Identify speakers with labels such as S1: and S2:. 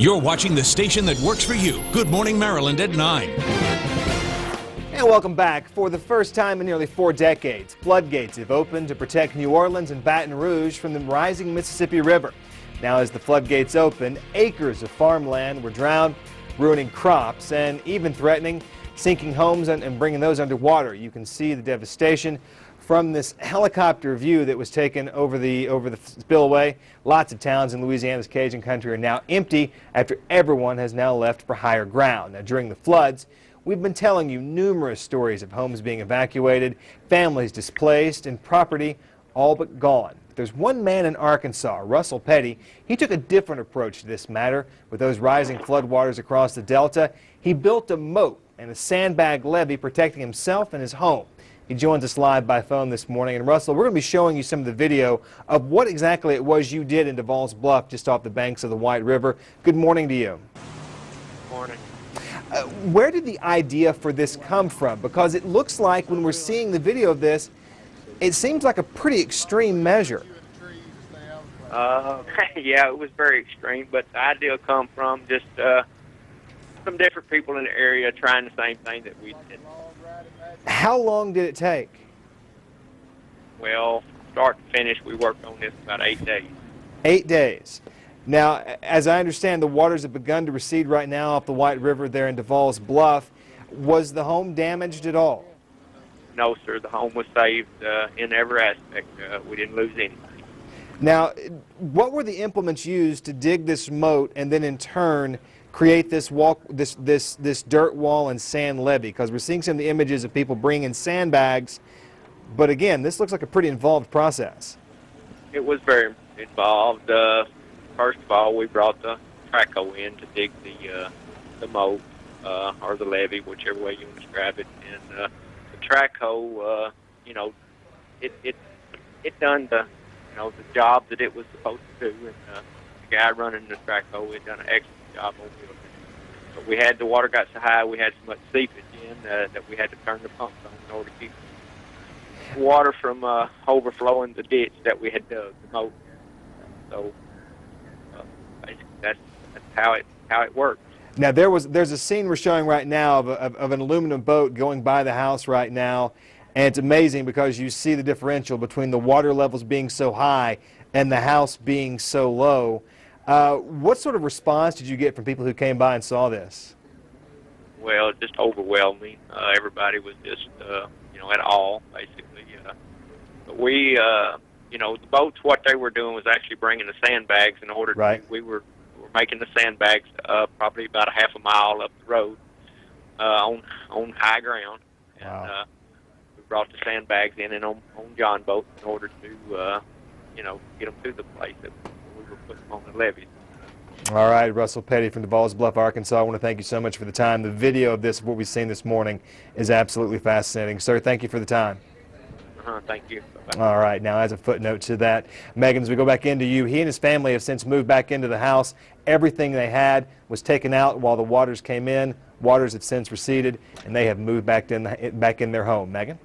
S1: You're watching the station that works for you. Good Morning Maryland at 9.
S2: And welcome back. For the first time in nearly 4 decades, floodgates have opened to protect New Orleans and Baton Rouge from the rising Mississippi River. Now, as the floodgates opened, acres of farmland were drowned, ruining crops and even threatening sinking homes and bringing those underwater. You can see the devastation from this helicopter view that was taken over the spillway. Lots of towns in Louisiana's Cajun country are now empty after everyone has now left for higher ground. Now, during the floods, we've been telling you numerous stories of homes being evacuated, families displaced, and property all but gone. But there's one man in Arkansas, Russell Petty. He took a different approach to this matter. With those rising floodwaters across the Delta, he built a moat and a sandbag levee protecting himself and his home. He joins us live by phone this morning. And Russell, we're going to be showing you some of the video of what exactly it was you did in Duval's Bluff, just off the banks of the White River. Good morning to you.
S3: Good morning.
S2: Where did the idea for this come from? Because it looks like when we're seeing the video of this, it seems like a pretty extreme measure.
S3: Yeah, it was very extreme, but the idea come from just some different people in the area trying the same thing that we did.
S2: How long did it take?
S3: Well, start to finish, we worked on this about 8 days.
S2: 8 days. Now, as I understand, the waters have begun to recede right now off the White River there in Duval's Bluff. Was the home damaged at all?
S3: No, sir, the home was saved in every aspect. We didn't lose anything.
S2: Now, what were the implements used to dig this moat and then in turn create this dirt wall and sand levee? Because we're seeing some of the images of people bringing sandbags, but again, this looks like a pretty involved process.
S3: It was very involved. First of all, we brought the track hoe in to dig the moat or the levee, whichever way you want to describe it. And the track hoe, you know, it done the job that it was supposed to do, and the guy running the track hoe had done an excellent job on it. But we had the water got so high, we had so much seepage in that we had to turn the pumps on in order to keep water from overflowing the ditch that we had dug, the moat. So basically, that's how it works.
S2: Now, there's a scene we're showing right now of an aluminum boat going by the house right now, and it's amazing because you see the differential between the water levels being so high and the house being so low. What sort of response did you get from people who came by and saw this?
S3: Well, just overwhelming. Everybody was just, at all, basically. But we, the boats, what they were doing was actually bringing the sandbags in order to, we were making the sandbags probably about a half a mile up the road on high ground. And
S2: wow.
S3: We brought the sandbags in on John boats in order to, get them to the place that we were putting them on the levee.
S2: All right, Russell Petty from Duval's Bluff, Arkansas. I want to thank you so much for the time. The video of this, what we've seen this morning, is absolutely fascinating. Sir, thank you for the time.
S3: Thank you. Bye-bye.
S2: All right, now as a footnote to that, Megan, as we go back into you, he and his family have since moved back into the house. Everything they had was taken out while the waters came in. Waters have since receded, and they have moved back in their home. Megan?